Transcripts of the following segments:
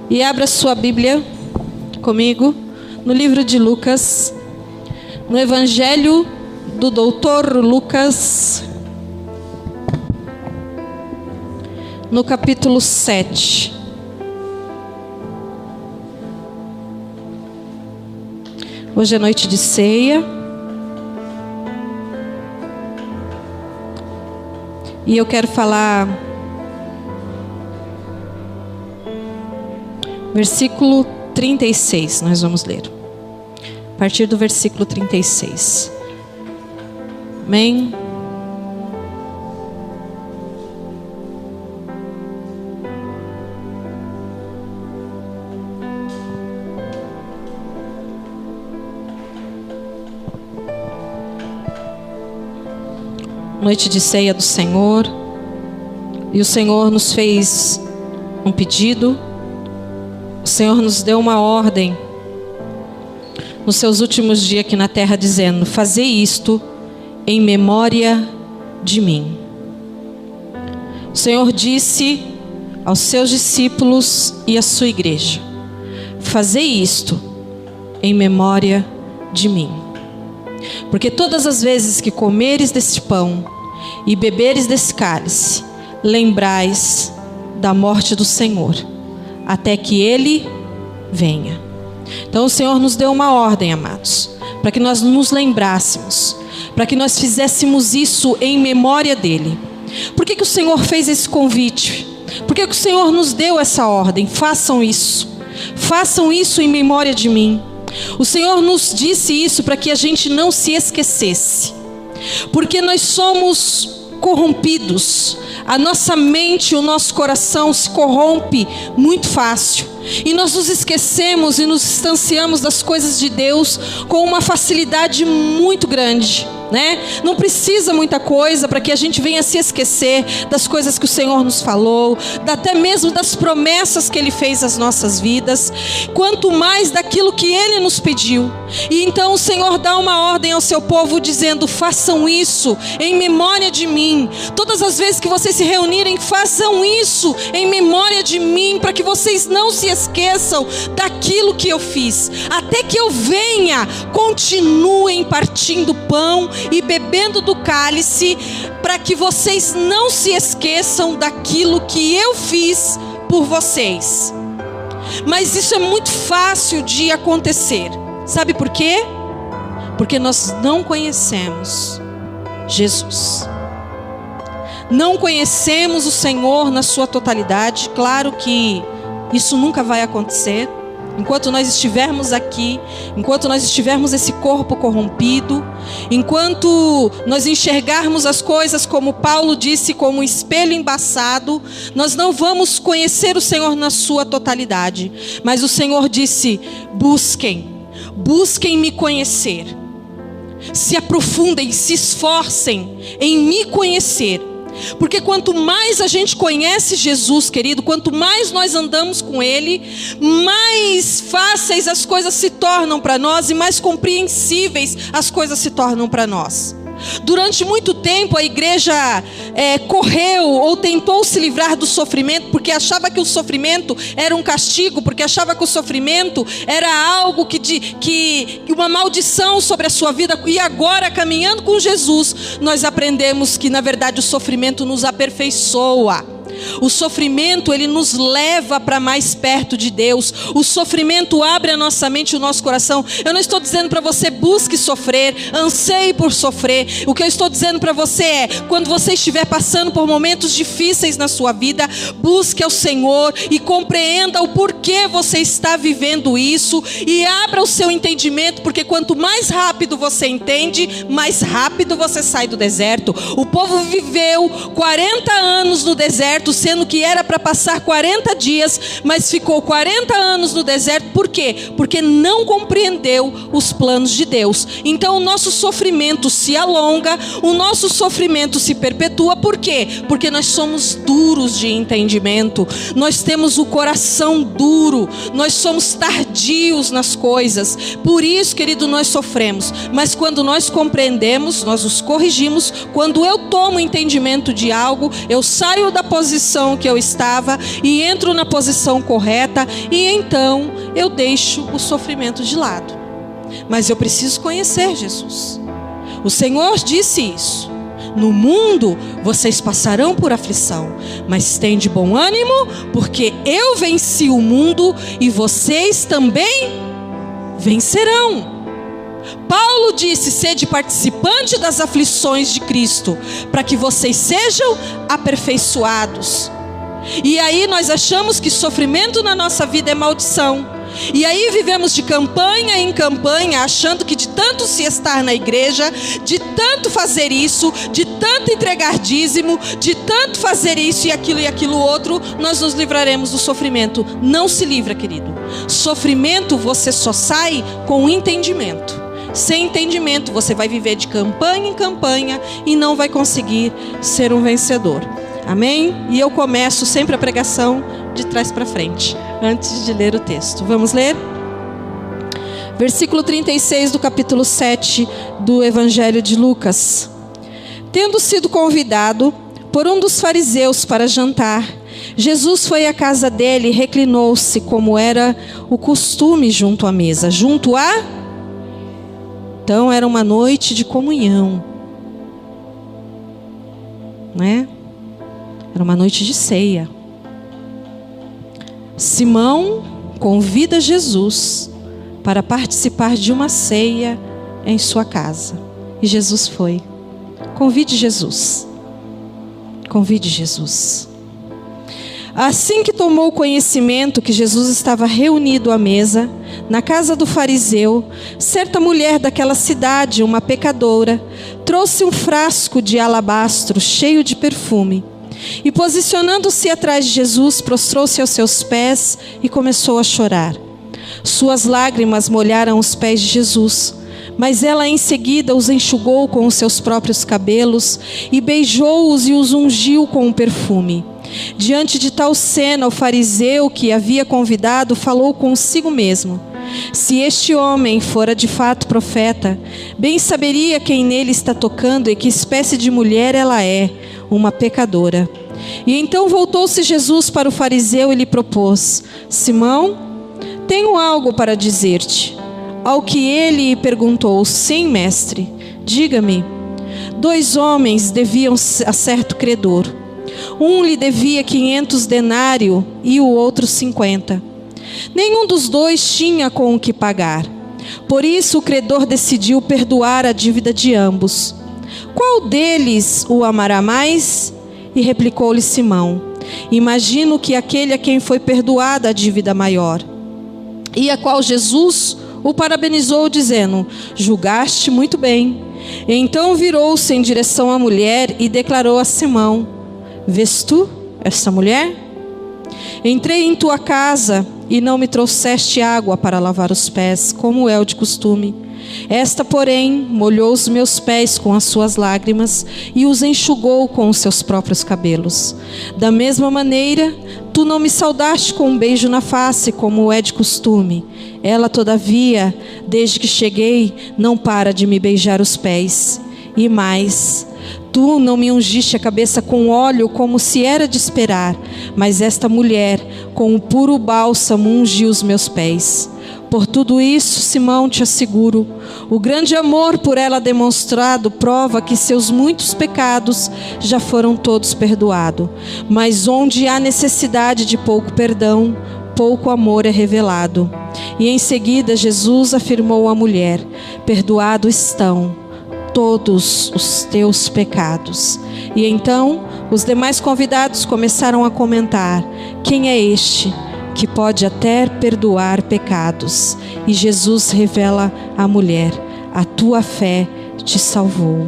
E abra sua Bíblia comigo no livro de Lucas, no Evangelho do Doutor Lucas, no capítulo 7. Hoje é noite de ceia. E eu quero falar versículo 36, nós vamos ler. A partir do versículo 36. Amém? Noite de ceia do Senhor. E o Senhor nos fez um pedido. O Senhor nos deu uma ordem nos seus últimos dias aqui na terra, dizendo: fazei isto em memória de mim. O Senhor disse aos seus discípulos e à sua igreja: fazei isto em memória de mim. Porque todas as vezes que comeres deste pão e beberes desse cálice, lembrais da morte do Senhor, até que Ele venha. Então o Senhor nos deu uma ordem, amados, para que nós nos lembrássemos, para que nós fizéssemos isso em memória dEle. Por que o Senhor fez esse convite? Por que o Senhor nos deu essa ordem? Façam isso em memória de mim. O Senhor nos disse isso para que a gente não se esquecesse, porque nós somos corrompidos. A nossa mente, o nosso coração se corrompe muito fácil, e nós nos esquecemos e nos distanciamos das coisas de Deus com uma facilidade muito grande, né? Não precisa muita coisa para que a gente venha se esquecer das coisas que o Senhor nos falou, até mesmo das promessas que Ele fez às nossas vidas, quanto mais daquilo que Ele nos pediu. E então o Senhor dá uma ordem ao seu povo dizendo: façam isso em memória de mim. Todas as vezes que vocês se reunirem, façam isso em memória de mim, para que vocês não se esqueçam daquilo que eu fiz. Até que eu venha, continuem partindo pão e bebendo do cálice, para que vocês não se esqueçam daquilo que eu fiz por vocês. Mas isso é muito fácil de acontecer. Sabe por quê? Porque nós não conhecemos Jesus. Não conhecemos o Senhor na sua totalidade. Claro que isso nunca vai acontecer enquanto nós estivermos aqui, enquanto nós estivermos esse corpo corrompido, enquanto nós enxergarmos as coisas, como Paulo disse, como um espelho embaçado, nós não vamos conhecer o Senhor na sua totalidade. Mas o Senhor disse: busquem me conhecer, se aprofundem, se esforcem em me conhecer. Porque quanto mais a gente conhece Jesus, querido, quanto mais nós andamos com Ele, mais fáceis as coisas se tornam para nós e mais compreensíveis as coisas se tornam para nós. Durante muito tempo a igreja correu ou tentou se livrar do sofrimento, porque achava que o sofrimento era um castigo, porque achava que o sofrimento era algo que uma maldição sobre a sua vida. E agora, caminhando com Jesus, nós aprendemos que na verdade o sofrimento nos aperfeiçoa. O sofrimento, ele nos leva para mais perto de Deus. O sofrimento abre a nossa mente e o nosso coração. Eu não estou dizendo para você: busque sofrer, anseie por sofrer. O que eu estou dizendo para você é: quando você estiver passando por momentos difíceis na sua vida, busque ao Senhor e compreenda o porquê você está vivendo isso, e abra o seu entendimento, porque quanto mais rápido você entende, mais rápido você sai do deserto. O povo viveu 40 anos no deserto, sendo que era para passar 40 dias, mas ficou 40 anos no deserto. Por quê? Porque não compreendeu os planos de Deus. Então o nosso sofrimento se alonga, o nosso sofrimento se perpetua. Por quê? Porque nós somos duros de entendimento, nós temos o coração duro, nós somos tardios nas coisas. Por isso, querido, nós sofremos. Mas quando nós compreendemos, nós nos corrigimos. Quando eu tomo entendimento de algo, eu saio da posição posição que eu estava e entro na posição correta, e então eu deixo o sofrimento de lado. Mas eu preciso conhecer Jesus. O Senhor disse isso: no mundo vocês passarão por aflição, mas tende bom ânimo, porque eu venci o mundo e vocês também vencerão. Paulo disse: sede participante das aflições de Cristo, para que vocês sejam aperfeiçoados. E aí nós achamos que sofrimento na nossa vida é maldição. E aí vivemos de campanha em campanha, achando que de tanto se estar na igreja, de tanto fazer isso, de tanto entregar dízimo, de tanto fazer isso e aquilo outro, nós nos livraremos do sofrimento. Não se livra, querido. Sofrimento você só sai com entendimento. Sem entendimento você vai viver de campanha em campanha e não vai conseguir ser um vencedor. Amém? E eu começo sempre a pregação de trás para frente, antes de ler o texto. Vamos ler? Versículo 36 do capítulo 7 do Evangelho de Lucas. Tendo sido convidado por um dos fariseus para jantar, Jesus foi à casa dele e reclinou-se, como era o costume, junto à mesa. Então era uma noite de comunhão, né? Era uma noite de ceia. Simão convida Jesus para participar de uma ceia em sua casa. E Jesus foi. Convide Jesus. Convide Jesus. Assim que tomou conhecimento que Jesus estava reunido à mesa, na casa do fariseu, certa mulher daquela cidade, uma pecadora, trouxe um frasco de alabastro cheio de perfume. E posicionando-se atrás de Jesus, prostrou-se aos seus pés e começou a chorar. Suas lágrimas molharam os pés de Jesus, mas ela em seguida os enxugou com os seus próprios cabelos e beijou-os e os ungiu com o perfume. Diante de tal cena, o fariseu que havia convidado falou consigo mesmo: se este homem fora de fato profeta, bem saberia quem nele está tocando e que espécie de mulher ela é, uma pecadora. E então voltou-se Jesus para o fariseu e lhe propôs: Simão, tenho algo para dizer-te. Ao que ele perguntou: sim, mestre, diga-me. 2 homens deviam a certo credor. Um lhe devia 500 denários e o outro 50. Nenhum dos dois tinha com o que pagar. Por isso o credor decidiu perdoar a dívida de ambos. Qual deles o amará mais? E replicou-lhe Simão: imagino que aquele a quem foi perdoada a dívida maior. E a qual Jesus o parabenizou, dizendo: julgaste muito bem. Então virou-se em direção à mulher e declarou a Simão: vês tu essa mulher? Entrei em tua casa e não me trouxeste água para lavar os pés, como é o de costume. Esta, porém, molhou os meus pés com as suas lágrimas e os enxugou com os seus próprios cabelos. Da mesma maneira, tu não me saudaste com um beijo na face, como é de costume. Ela, todavia, desde que cheguei, não para de me beijar os pés. E mais, tu não me ungiste a cabeça com óleo, como se era de esperar, mas esta mulher, com o puro bálsamo, ungiu os meus pés. Por tudo isso, Simão, te asseguro, o grande amor por ela demonstrado prova que seus muitos pecados já foram todos perdoados. Mas onde há necessidade de pouco perdão, pouco amor é revelado. E em seguida Jesus afirmou à mulher: perdoados estão todos os teus pecados. E então os demais convidados começaram a comentar: quem é este que pode até perdoar pecados? E Jesus revela à mulher: a tua fé te salvou.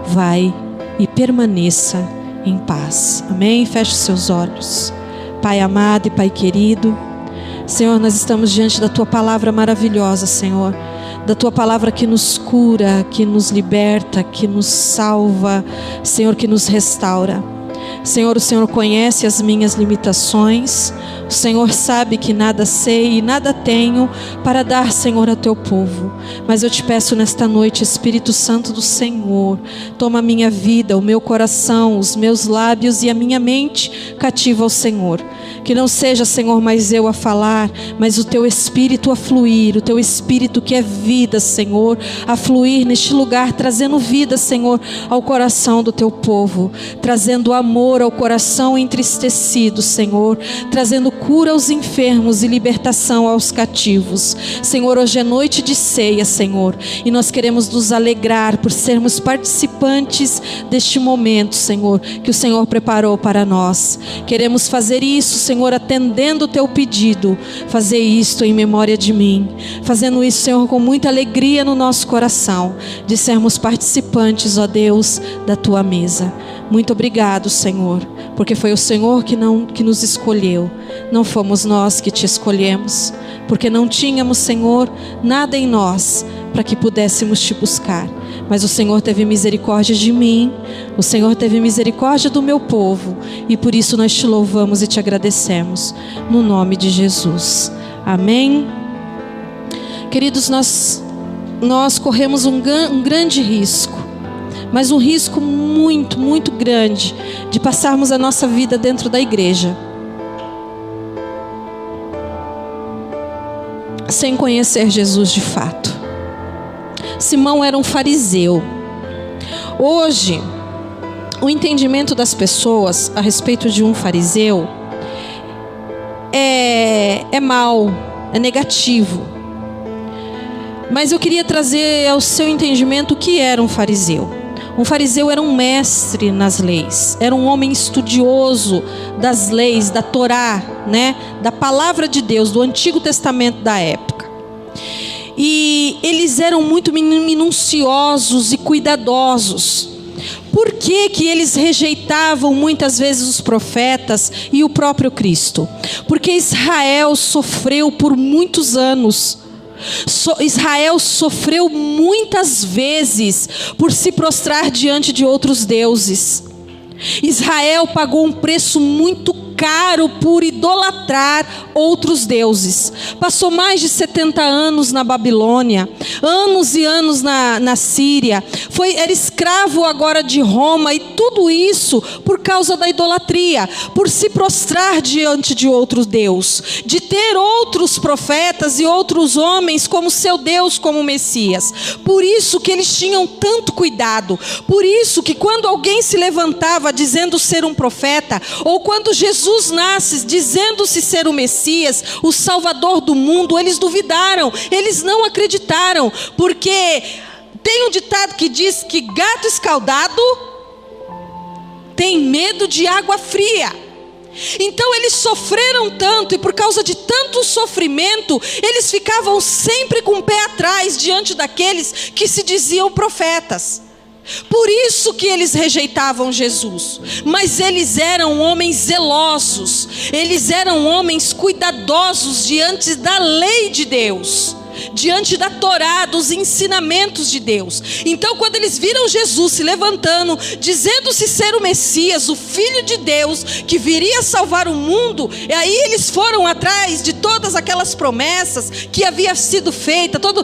Vai e permaneça em paz. Amém? Feche os seus olhos. Pai amado e Pai querido, Senhor, nós estamos diante da tua palavra maravilhosa, Senhor, da tua palavra que nos cura, que nos liberta, que nos salva, Senhor, que nos restaura. Senhor, o Senhor conhece as minhas limitações. O Senhor sabe que nada sei e nada tenho para dar, Senhor, ao teu povo. Mas eu te peço nesta noite, Espírito Santo do Senhor, toma a minha vida, o meu coração, os meus lábios e a minha mente cativa ao Senhor. Que não seja, Senhor, mais eu a falar, mas o teu Espírito a fluir, o teu Espírito que é vida, Senhor, a fluir neste lugar, trazendo vida, Senhor, ao coração do teu povo, trazendo amor ao coração entristecido, Senhor, trazendo cura aos enfermos e libertação aos cativos. Senhor, hoje é noite de ceia, Senhor, e nós queremos nos alegrar por sermos participantes deste momento, Senhor, que o Senhor preparou para nós. Queremos fazer isso, Senhor, atendendo o teu pedido, fazer isto em memória de mim, fazendo isso, Senhor, com muita alegria no nosso coração, de sermos participantes, ó Deus, da tua mesa. Muito obrigado, Senhor, porque foi o Senhor que nos escolheu, não fomos nós que te escolhemos, porque não tínhamos, Senhor, nada em nós para que pudéssemos te buscar. Mas o Senhor teve misericórdia de mim, o Senhor teve misericórdia do meu povo, e por isso nós te louvamos e te agradecemos, no nome de Jesus. Amém? Queridos, nós corremos um grande risco, mas um risco muito, muito grande, de passarmos a nossa vida dentro da igreja sem conhecer Jesus de fato. Simão era um fariseu. Hoje, o entendimento das pessoas a respeito de um fariseu é mau, é negativo. Mas eu queria trazer ao seu entendimento o que era um fariseu. Um fariseu era um mestre nas leis, era um homem estudioso das leis, da Torá, né? Da palavra de Deus, do Antigo Testamento da época. E eles eram muito minuciosos e cuidadosos. Por que que eles rejeitavam muitas vezes os profetas e o próprio Cristo? Porque Israel sofreu por muitos anos. Israel sofreu muitas vezes por se prostrar diante de outros deuses. Israel pagou um preço muito caro por idolatrar outros deuses. Passou mais de 70 anos na Babilônia, anos e anos na Síria, era escravo agora de Roma, e tudo isso por causa da idolatria, por se prostrar diante de outro Deus, de ter outros profetas e outros homens como seu Deus, como Messias. Por isso que eles tinham tanto cuidado, por isso que quando alguém se levantava dizendo ser um profeta, ou quando Jesus nasce dizendo-se ser o Messias, o Salvador do mundo, eles duvidaram, eles não acreditaram, porque tem um ditado que diz que gato escaldado tem medo de água fria. Então eles sofreram tanto, e por causa de tanto sofrimento, eles ficavam sempre com o pé atrás diante daqueles que se diziam profetas. Por isso que eles rejeitavam Jesus. Mas eles eram homens zelosos, eles eram homens cuidadosos diante da lei de Deus, diante da Torá, dos ensinamentos de Deus. Então quando eles viram Jesus se levantando, dizendo-se ser o Messias, o Filho de Deus, que viria salvar o mundo, e aí eles foram atrás de todas aquelas promessas que havia sido feita, toda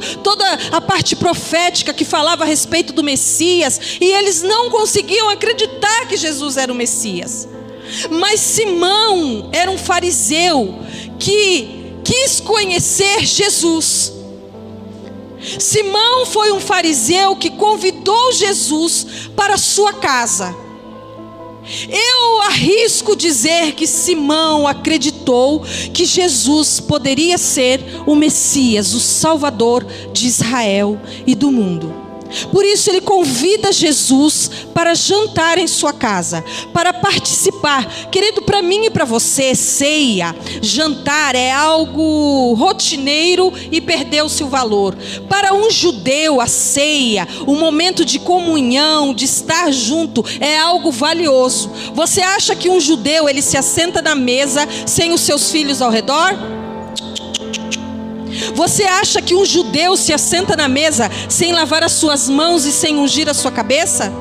a parte profética que falava a respeito do Messias, e eles não conseguiam acreditar que Jesus era o Messias. Mas Simão era um fariseu que quis conhecer Jesus. Simão foi um fariseu que convidou Jesus para a sua casa. Eu arrisco dizer que Simão acreditou que Jesus poderia ser o Messias, o Salvador de Israel e do mundo. Por isso ele convida Jesus para jantar em sua casa, para participar. Querido, para mim e para você, ceia, jantar é algo rotineiro e perdeu-se o valor. Para um judeu, a ceia, o momento de comunhão, de estar junto, é algo valioso. Você acha que um judeu, ele se assenta na mesa sem os seus filhos ao redor? Você acha que um judeu se assenta na mesa sem lavar as suas mãos e sem ungir a sua cabeça?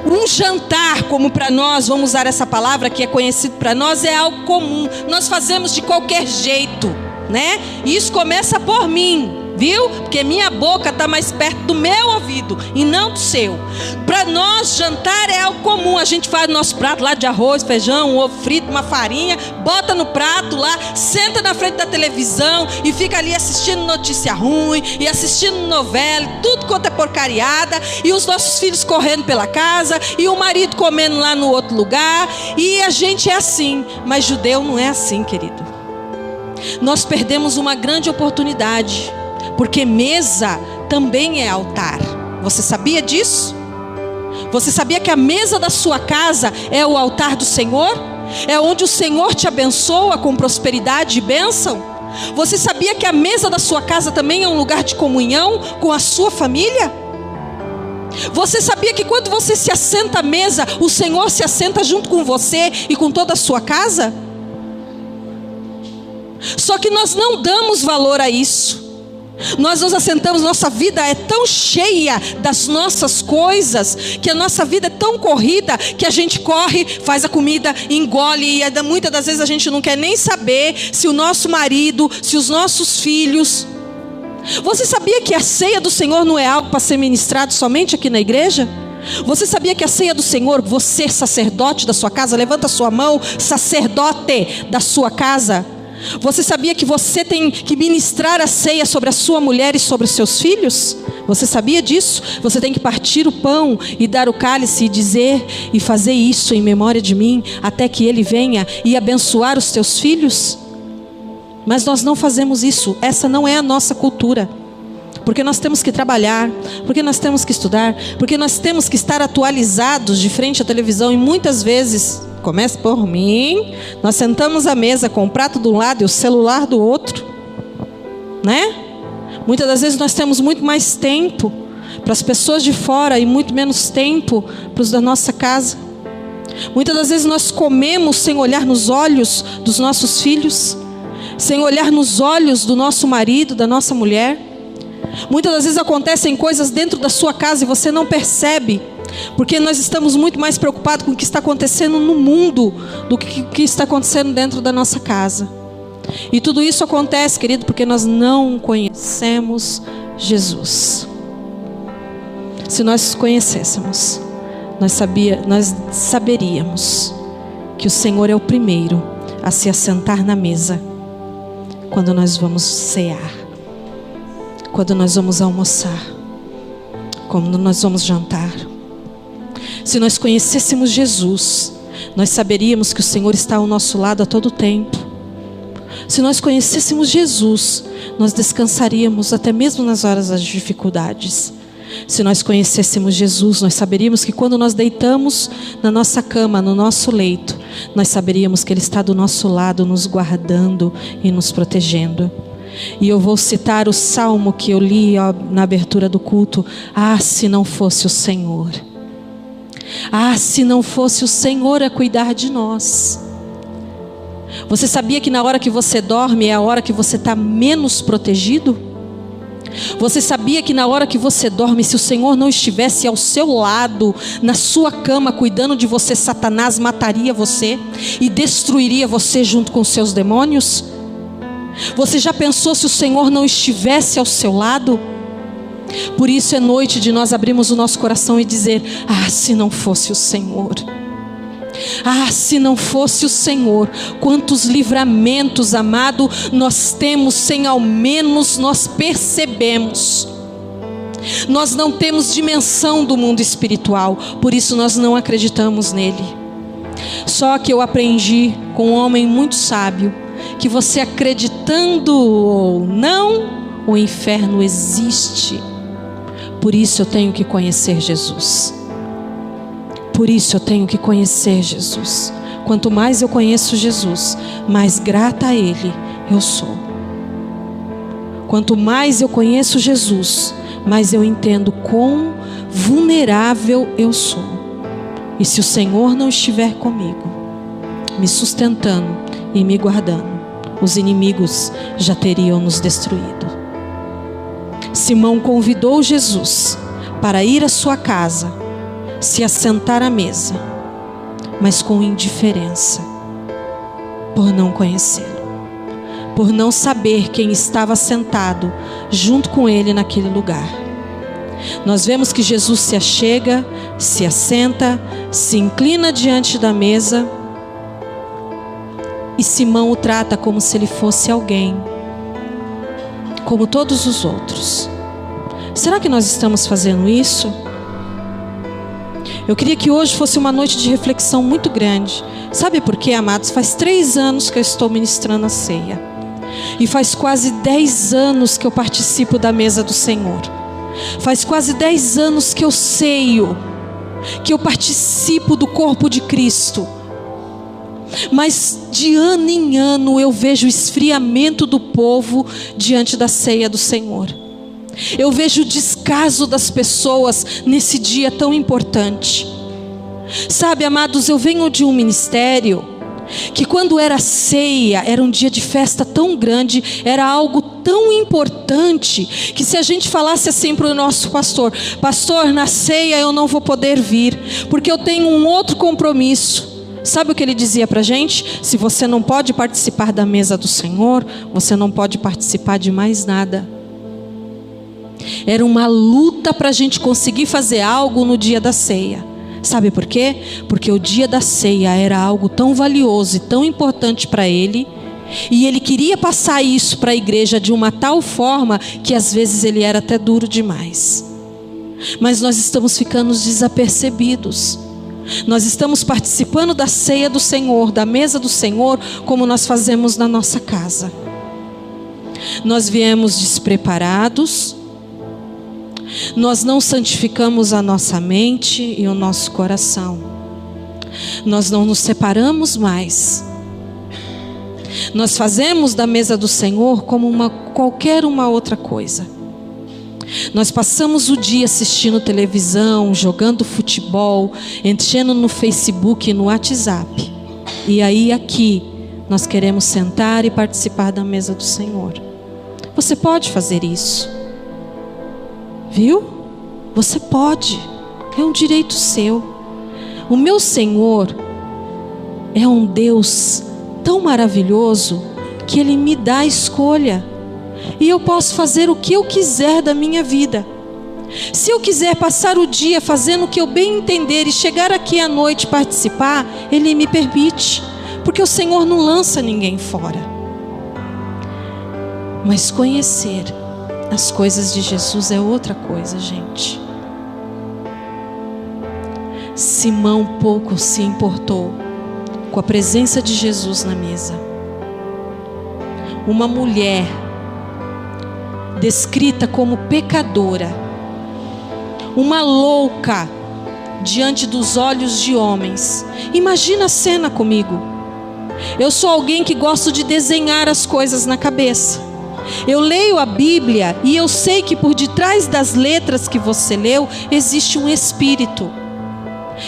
Um jantar, como para nós, vamos usar essa palavra que é conhecido para nós, é algo comum. Nós fazemos de qualquer jeito, né? E isso começa por mim, viu? Porque minha boca está mais perto do meu ouvido e não do seu. Para nós, jantar é algo comum. A gente faz o nosso prato lá de arroz, feijão, um ovo frito, uma farinha, bota no prato lá, senta na frente da televisão e fica ali assistindo notícia ruim e assistindo novela, tudo quanto é porcariada, e os nossos filhos correndo pela casa e o marido comendo lá no outro lugar, e a gente é assim. Mas judeu não é assim, querido. Nós perdemos uma grande oportunidade, porque mesa também é altar. Você sabia disso? Você sabia que a mesa da sua casa é o altar do Senhor? É onde o Senhor te abençoa com prosperidade e bênção? Você sabia que a mesa da sua casa também é um lugar de comunhão com a sua família? Você sabia que quando você se assenta à mesa, o Senhor se assenta junto com você e com toda a sua casa? Só que nós não damos valor a isso. Nós nos assentamos, nossa vida é tão cheia das nossas coisas, que a nossa vida é tão corrida, que a gente corre, faz a comida, engole, e muitas das vezes a gente não quer nem saber se o nosso marido, se os nossos filhos. Você sabia que a ceia do Senhor não é algo para ser ministrado somente aqui na igreja? Você sabia que a ceia do Senhor, você sacerdote da sua casa, levanta a sua mão, sacerdote da sua casa. Você sabia que você tem que ministrar a ceia sobre a sua mulher e sobre os seus filhos? Você sabia disso? Você tem que partir o pão e dar o cálice e dizer e fazer isso em memória de mim, até que ele venha e abençoar os teus filhos? Mas nós não fazemos isso. Essa não é a nossa cultura. Porque nós temos que trabalhar, porque nós temos que estudar, porque nós temos que estar atualizados de frente à televisão, e muitas vezes, começa por mim, nós sentamos à mesa com o prato de um lado e o celular do outro, né? Muitas das vezes nós temos muito mais tempo para as pessoas de fora e muito menos tempo para os da nossa casa. Muitas das vezes nós comemos sem olhar nos olhos dos nossos filhos, sem olhar nos olhos do nosso marido, da nossa mulher. Muitas das vezes acontecem coisas dentro da sua casa e você não percebe, porque nós estamos muito mais preocupados com o que está acontecendo no mundo do que o que está acontecendo dentro da nossa casa. E tudo isso acontece, querido, porque nós não conhecemos Jesus. Se nós conhecêssemos, nós saberíamos que o Senhor é o primeiro a se assentar na mesa quando nós vamos cear, quando nós vamos almoçar, quando nós vamos jantar. Se nós conhecêssemos Jesus, nós saberíamos que o Senhor está ao nosso lado a todo tempo. Se nós conhecêssemos Jesus, nós descansaríamos até mesmo nas horas das dificuldades. Se nós conhecêssemos Jesus, nós saberíamos que quando nós deitamos na nossa cama, no nosso leito, nós saberíamos que Ele está do nosso lado, nos guardando e nos protegendo. E eu vou citar o salmo que eu li na abertura do culto. Ah, se não fosse o Senhor. Ah, se não fosse o Senhor a cuidar de nós. Você sabia que na hora que você dorme é a hora que você está menos protegido? Você sabia que na hora que você dorme, se o Senhor não estivesse ao seu lado, na sua cama, cuidando de você, Satanás mataria você e destruiria você junto com os seus demônios? Você já pensou se o Senhor não estivesse ao seu lado? Por isso é noite de nós abrirmos o nosso coração e dizer: ah, se não fosse o Senhor. Ah, se não fosse o Senhor, quantos livramentos, amado, nós temos sem ao menos nós percebemos. Nós não temos dimensão do mundo espiritual, por isso nós não acreditamos nele. Só que eu aprendi com um homem muito sábio, que você acreditando ou não, o inferno existe. Por isso eu tenho que conhecer Jesus. Por isso eu tenho que conhecer Jesus. Quanto mais eu conheço Jesus, mais grata a Ele eu sou. Quanto mais eu conheço Jesus, mais eu entendo quão vulnerável eu sou. E se o Senhor não estiver comigo, me sustentando e me guardando, os inimigos já teriam nos destruído. Simão convidou Jesus para ir à sua casa, se assentar à mesa, mas com indiferença, por não conhecê-lo, por não saber quem estava sentado junto com ele naquele lugar. Nós vemos que Jesus se achega, se assenta, se inclina diante da mesa, e Simão o trata como se ele fosse alguém, como todos os outros. Será que nós estamos fazendo isso? Eu queria que hoje fosse uma noite de reflexão muito grande. Sabe por quê, amados? Faz 3 anos que eu estou ministrando a ceia. E faz quase 10 anos que eu participo da mesa do Senhor. Faz quase 10 anos que eu ceio, que eu participo do corpo de Cristo. Mas de ano em ano eu vejo o esfriamento do povo diante da ceia do Senhor. Eu vejo o descaso das pessoas nesse dia tão importante. Sabe, amados, eu venho de um ministério que quando era ceia, era um dia de festa tão grande, era algo tão importante, que se a gente falasse assim para o nosso pastor: pastor, na ceia eu não vou poder vir, porque eu tenho um outro compromisso. Sabe o que ele dizia para a gente? Se você não pode participar da mesa do Senhor, você não pode participar de mais nada. Era uma luta para a gente conseguir fazer algo no dia da ceia. Sabe por quê? Porque o dia da ceia era algo tão valioso e tão importante para ele, e ele queria passar isso para a igreja de uma tal forma que às vezes ele era até duro demais. Mas nós estamos ficando desapercebidos. Nós estamos participando da ceia do Senhor, da mesa do Senhor, como nós fazemos na nossa casa. Nós viemos despreparados, nós não santificamos a nossa mente e o nosso coração, nós não nos separamos mais. Nós fazemos da mesa do Senhor como qualquer uma outra coisa. Nós passamos o dia assistindo televisão, jogando futebol, enchendo no Facebook e no WhatsApp. E aí aqui nós queremos sentar e participar da mesa do Senhor. Você pode fazer isso, viu? Você pode, é um direito seu. O meu Senhor é um Deus tão maravilhoso que Ele me dá a escolha. E eu posso fazer o que eu quiser da minha vida. Se eu quiser passar o dia fazendo o que eu bem entender e chegar aqui à noite participar, Ele me permite, porque o Senhor não lança ninguém fora. Mas conhecer as coisas de Jesus é outra coisa, gente. Simão pouco se importou com a presença de Jesus na mesa. Uma mulher descrita como pecadora, uma louca diante dos olhos de homens. Imagina a cena comigo. Eu sou alguém que gosto de desenhar as coisas na cabeça. Eu leio a Bíblia e eu sei que por detrás das letras que você leu existe um espírito,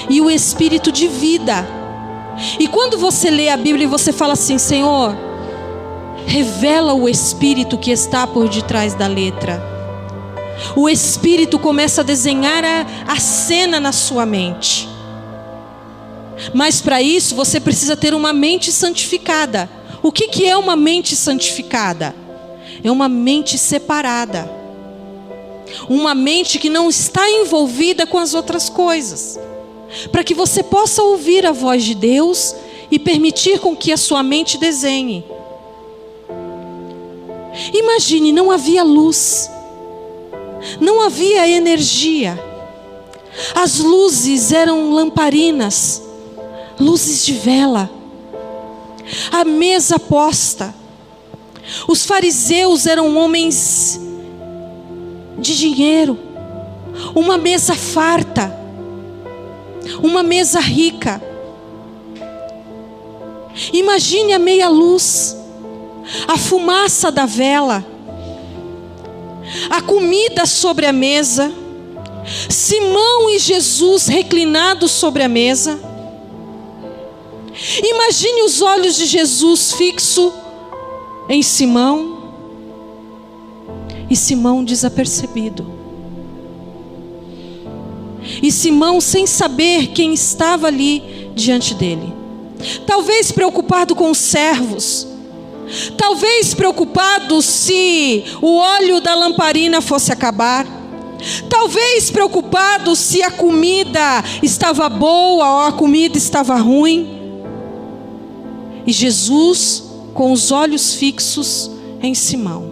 e o espírito de vida. E quando você lê a Bíblia e você fala assim: Senhor, revela o espírito que está por detrás da letra, o espírito começa a desenhar a cena na sua mente. Mas para isso você precisa ter uma mente santificada. O que é uma mente santificada? É uma mente separada, uma mente que não está envolvida com as outras coisas, para que você possa ouvir a voz de Deus e permitir com que a sua mente desenhe. Imagine, não havia luz, não havia energia, as luzes eram lamparinas, luzes de vela, a mesa posta. Os fariseus eram homens de dinheiro, uma mesa farta, uma mesa rica. Imagine a meia luz, a fumaça da vela, a comida sobre a mesa, Simão e Jesus reclinados sobre a mesa. Imagine os olhos de Jesus fixos em Simão, e Simão desapercebido. E Simão, sem saber quem estava ali diante dele, talvez preocupado com os servos, talvez preocupado se o óleo da lamparina fosse acabar, talvez preocupado se a comida estava boa ou a comida estava ruim. E Jesus, com os olhos fixos em Simão.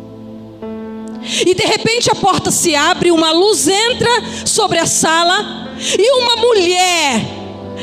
E de repente a porta se abre, uma luz entra sobre a sala, e uma mulher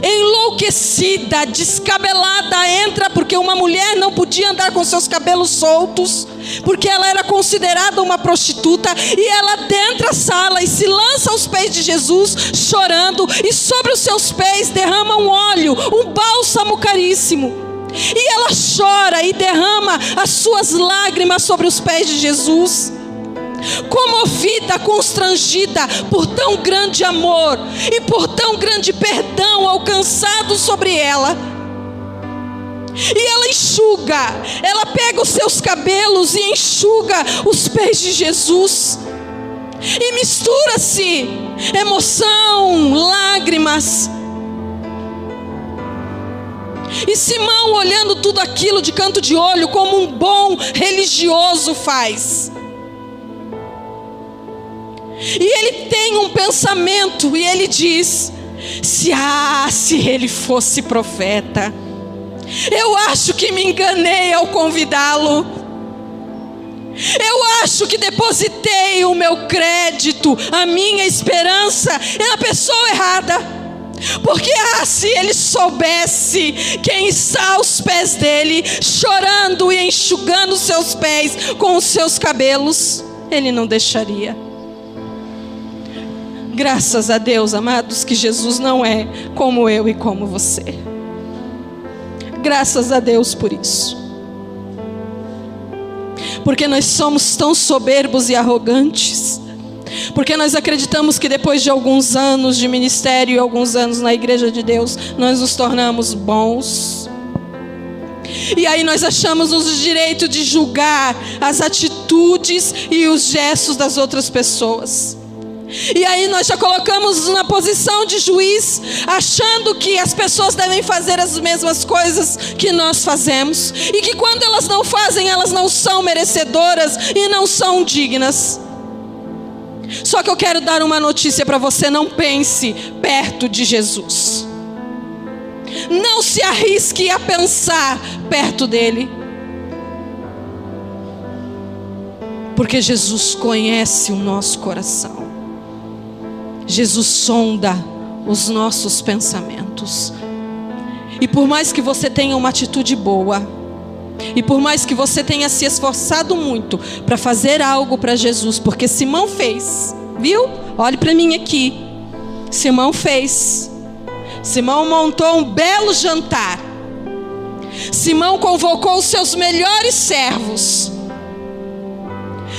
enlouquecida, descabelada entra, porque uma mulher não podia andar com seus cabelos soltos, porque ela era considerada uma prostituta, e ela adentra a sala e se lança aos pés de Jesus, chorando, e sobre os seus pés derrama um óleo, um bálsamo caríssimo. E ela chora e derrama as suas lágrimas sobre os pés de Jesus, comovida, constrangida por tão grande amor e por tão grande perdão alcançado sobre ela. E ela enxuga, ela pega os seus cabelos e enxuga os pés de Jesus. E mistura-se emoção, lágrimas. E Simão, olhando tudo aquilo de canto de olho, como um bom religioso faz. E ele tem um pensamento, e ele diz: se ele fosse profeta, eu acho que me enganei ao convidá-lo. Eu acho que depositei o meu crédito, a minha esperança na pessoa errada. Porque se ele soubesse quem está aos pés dele, chorando e enxugando seus pés com os seus cabelos, ele não deixaria. Graças a Deus, amados, que Jesus não é como eu e como você. Graças a Deus por isso. Porque nós somos tão soberbos e arrogantes. Porque nós acreditamos que depois de alguns anos de ministério e alguns anos na igreja de Deus, nós nos tornamos bons. E aí nós achamos o direito de julgar as atitudes e os gestos das outras pessoas. E aí nós já colocamos na posição de juiz, achando que as pessoas devem fazer as mesmas coisas que nós fazemos. E que quando elas não fazem, elas não são merecedoras e não são dignas. Só que eu quero dar uma notícia para você: não pense perto de Jesus. Não se arrisque a pensar perto dele. Porque Jesus conhece o nosso coração. Jesus sonda os nossos pensamentos. E por mais que você tenha uma atitude boa, e por mais que você tenha se esforçado muito para fazer algo para Jesus, porque Simão fez, viu? Olhe para mim aqui. Simão fez. Simão montou um belo jantar. Simão convocou os seus melhores servos.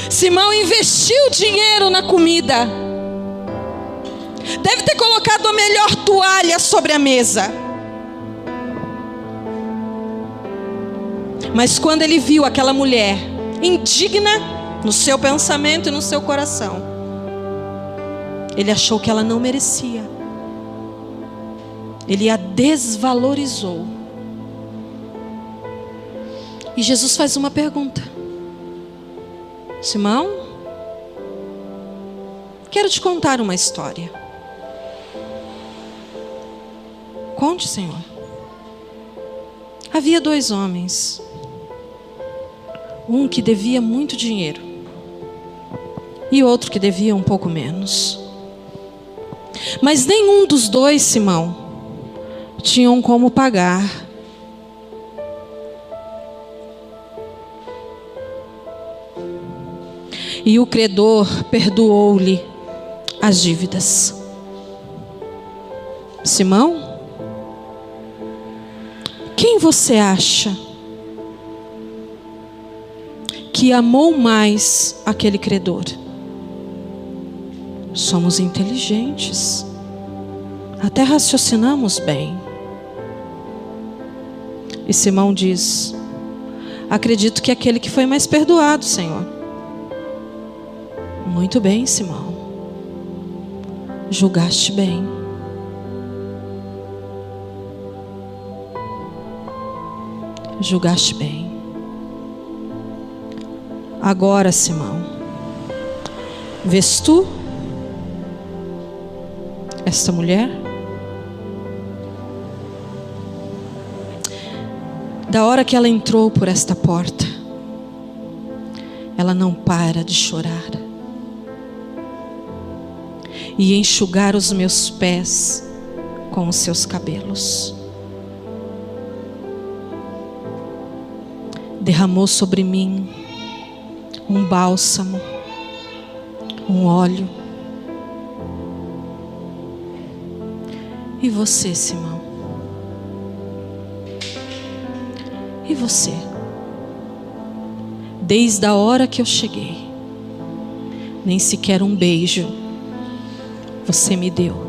Simão investiu dinheiro na comida. Deve ter colocado a melhor toalha sobre a mesa. Mas quando ele viu aquela mulher indigna no seu pensamento e no seu coração, ele achou que ela não merecia. Ele a desvalorizou. E Jesus faz uma pergunta: Simão, quero te contar uma história. Conte, Senhor. Havia 2 homens. Um que devia muito dinheiro e outro que devia um pouco menos. Mas nenhum dos 2, Simão, tinham como pagar. E o credor perdoou-lhe as dívidas. Simão, quem você acha que amou mais aquele credor? Somos inteligentes, até raciocinamos bem. E Simão diz: acredito que aquele que foi mais perdoado, Senhor. Muito bem, Simão. Julgaste bem. Julgaste bem. Agora, Simão, vês tu esta mulher? Da hora que ela entrou por esta porta, ela não para de chorar e enxugar os meus pés com os seus cabelos. Derramou sobre mim um bálsamo, um óleo. E você, Simão? E você? Desde a hora que eu cheguei, nem sequer um beijo você me deu.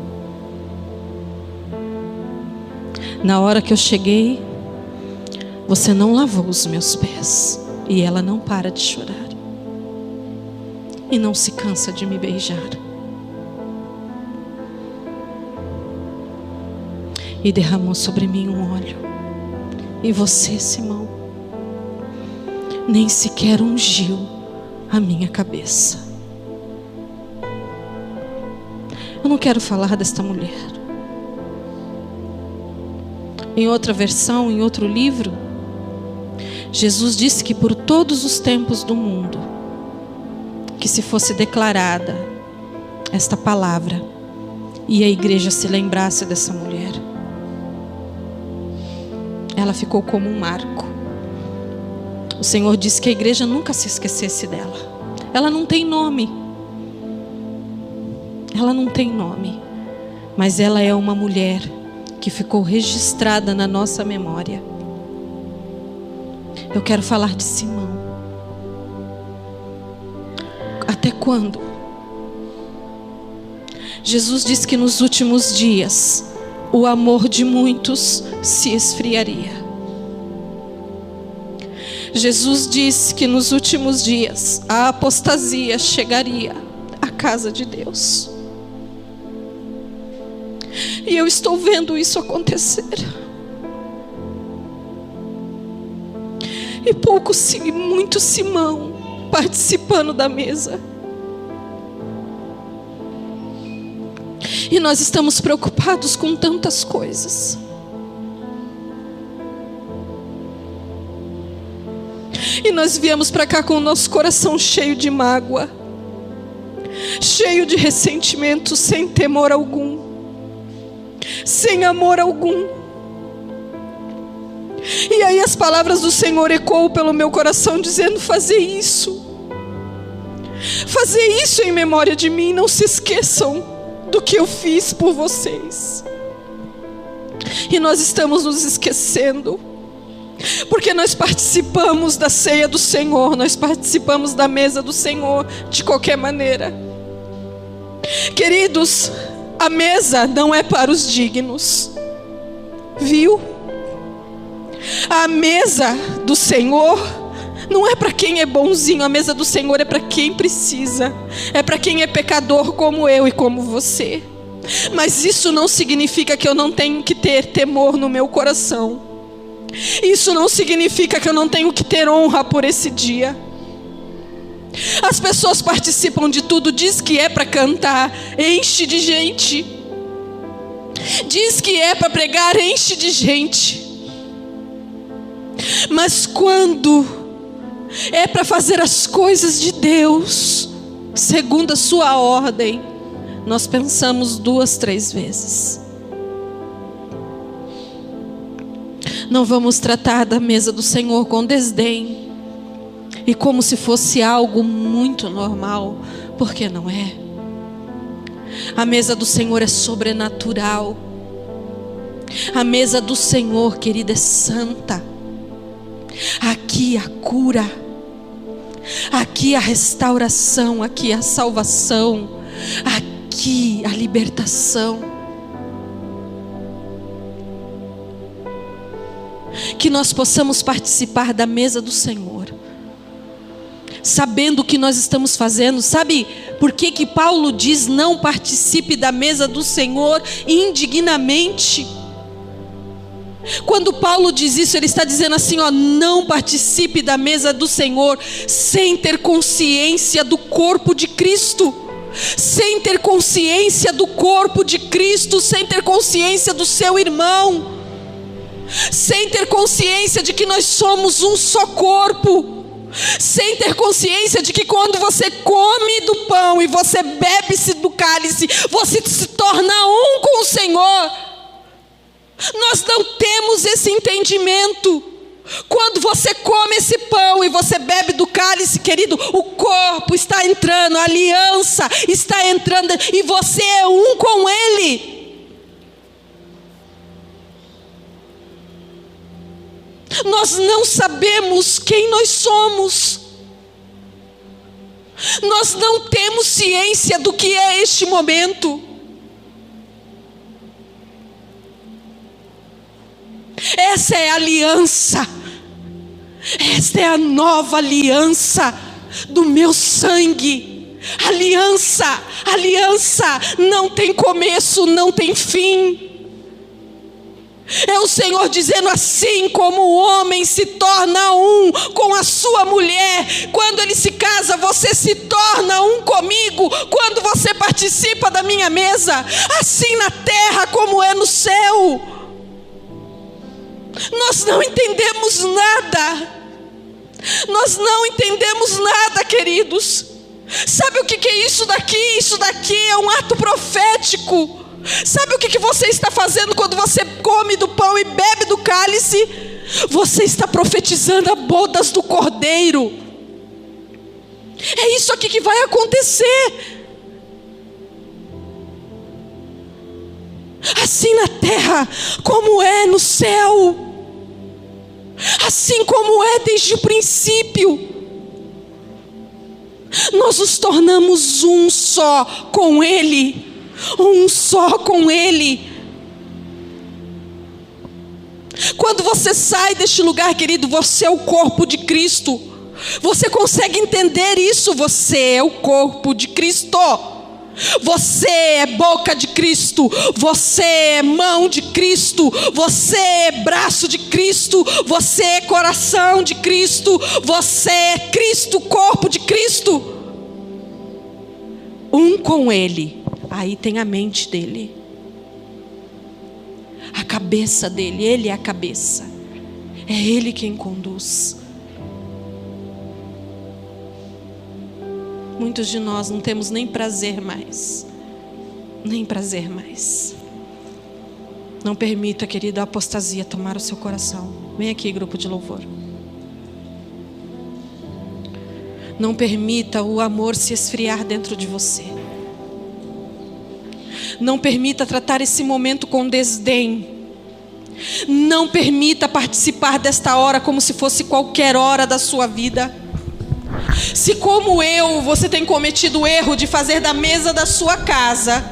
Na hora que eu cheguei, você não lavou os meus pés. E ela não para de chorar. E não se cansa de me beijar. E derramou sobre mim um óleo. E você, Simão, nem sequer ungiu a minha cabeça. Eu não quero falar desta mulher. Em outra versão, em outro livro, Jesus disse que por todos os tempos do mundo, que se fosse declarada esta palavra, e a igreja se lembrasse dessa mulher, ela ficou como um marco. O Senhor disse que a igreja nunca se esquecesse dela. Ela não tem nome. Ela não tem nome. Mas ela é uma mulher que ficou registrada na nossa memória. Eu quero falar de Simão. Até quando? Jesus disse que nos últimos dias o amor de muitos se esfriaria. Jesus disse que nos últimos dias a apostasia chegaria à casa de Deus. E eu estou vendo isso acontecer. E muito Simão participando da mesa. E nós estamos preocupados com tantas coisas. E nós viemos para cá com o nosso coração cheio de mágoa, cheio de ressentimento, sem temor algum, sem amor algum. E aí as palavras do Senhor ecoam pelo meu coração, dizendo: fazer isso em memória de mim. Não se esqueçam do que eu fiz por vocês. E nós estamos nos esquecendo, porque nós participamos da ceia do Senhor, nós participamos da mesa do Senhor de qualquer maneira. Queridos, a mesa não é para os dignos, viu? A mesa do Senhor não é para quem é bonzinho. A mesa do Senhor é para quem precisa. É para quem é pecador como eu e como você. Mas isso não significa que eu não tenho que ter temor no meu coração. Isso não significa que eu não tenho que ter honra por esse dia. As pessoas participam de tudo. Diz que é para cantar, enche de gente. Diz que é para pregar, enche de gente. Mas quando é para fazer as coisas de Deus segundo a sua ordem, nós pensamos 2, 3 vezes. Não vamos tratar da mesa do Senhor com desdém e como se fosse algo muito normal, porque não é. A mesa do Senhor é sobrenatural. A mesa do Senhor, querida, é santa. Aqui a cura, aqui a restauração, aqui a salvação, aqui a libertação. Que nós possamos participar da mesa do Senhor, sabendo o que nós estamos fazendo. Sabe Por que que Paulo diz: não participe da mesa do Senhor indignamente? Quando Paulo diz isso, ele está dizendo assim, ó: não participe da mesa do Senhor sem ter consciência do corpo de Cristo, sem ter consciência do corpo de Cristo, sem ter consciência do seu irmão, sem ter consciência de que nós somos um só corpo, sem ter consciência de que quando você come do pão e você bebe-se do cálice, você se torna um com o Senhor. Nós não temos esse entendimento. Quando você come esse pão e você bebe do cálice, querido, o corpo está entrando, a aliança está entrando e você é um com Ele. Nós não sabemos quem nós somos. Nós não temos ciência do que é este momento. Essa é a aliança. Esta é a nova aliança do meu sangue. Aliança, aliança não tem começo, não tem fim. É o Senhor dizendo: assim como o homem se torna um com a sua mulher, quando ele se casa, você se torna um comigo, quando você participa da minha mesa, assim na terra como é no céu. Nós não entendemos nada. Nós não entendemos nada, queridos. Sabe o que é isso daqui? Isso daqui é um ato profético. Sabe o que você está fazendo quando você come do pão e bebe do cálice? Você está profetizando as bodas do Cordeiro. É isso aqui que vai acontecer. Assim na terra como é no céu, assim como é desde o princípio, nós nos tornamos um só com Ele, um só com Ele. Quando você sai deste lugar, querido, você é o corpo de Cristo. Você consegue entender isso? Você é o corpo de Cristo. Você é boca de Cristo, você é mão de Cristo, você é braço de Cristo, você é coração de Cristo, você é Cristo, corpo de Cristo. Um com Ele. Aí tem a mente dele, a cabeça dele. Ele é a cabeça, é Ele quem conduz. Muitos de nós não temos nem prazer mais. Nem prazer mais. Não permita, querida, a apostasia tomar o seu coração. Vem aqui, grupo de louvor. Não permita o amor se esfriar dentro de você. Não permita tratar esse momento com desdém. Não permita participar desta hora como se fosse qualquer hora da sua vida. Se como eu, você tem cometido o erro de fazer da mesa da sua casa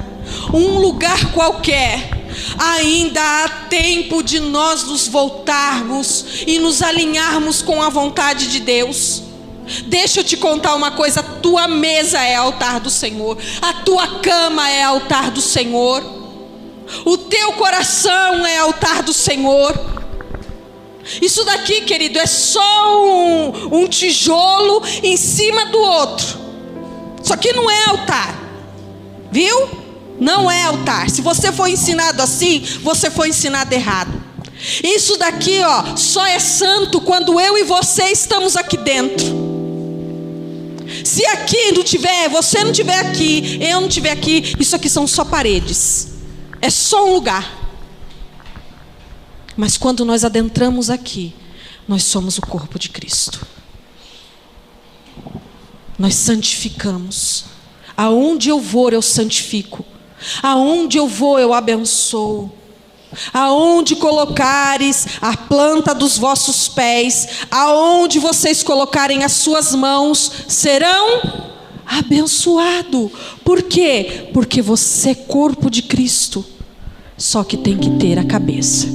um lugar qualquer, ainda há tempo de nós nos voltarmos e nos alinharmos com a vontade de Deus. Deixa eu te contar uma coisa: a tua mesa é altar do Senhor, a tua cama é altar do Senhor, o teu coração é altar do Senhor. Isso daqui, querido, é só um tijolo em cima do outro. Isso aqui não é altar, viu? Não é altar. Se você foi ensinado assim, você foi ensinado errado. Isso daqui, ó, só é santo quando eu e você estamos aqui dentro. Se aqui não tiver, você não tiver aqui, eu não tiver aqui, isso aqui são só paredes. É só um lugar. Mas quando nós adentramos aqui, nós somos o corpo de Cristo. Nós santificamos. Aonde eu vou, eu santifico. Aonde eu vou, eu abençoo. Aonde colocares a planta dos vossos pés, aonde vocês colocarem as suas mãos, serão abençoados. Por quê? Porque você é corpo de Cristo. Só que tem que ter a cabeça,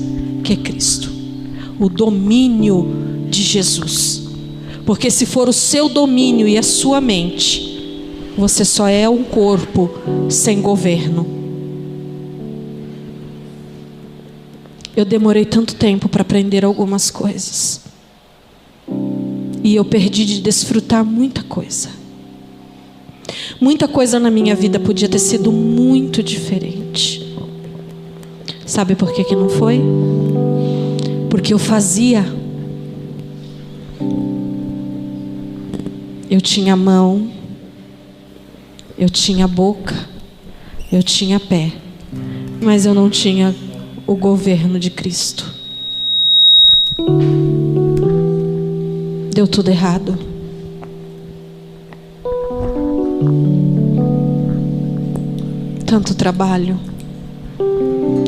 que é Cristo, o domínio de Jesus. Porque se for o seu domínio e a sua mente, Você só é um corpo sem governo. Eu demorei tanto tempo para aprender algumas coisas. E eu perdi de desfrutar muita coisa. Muita coisa na minha vida podia ter sido muito diferente. Sabe por que não foi? Porque eu fazia. Eu tinha mão, eu tinha boca, eu tinha pé, mas eu não tinha o governo de Cristo. Deu tudo errado. Tanto trabalho,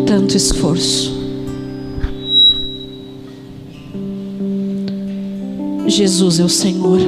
tanto esforço. Jesus é o Senhor.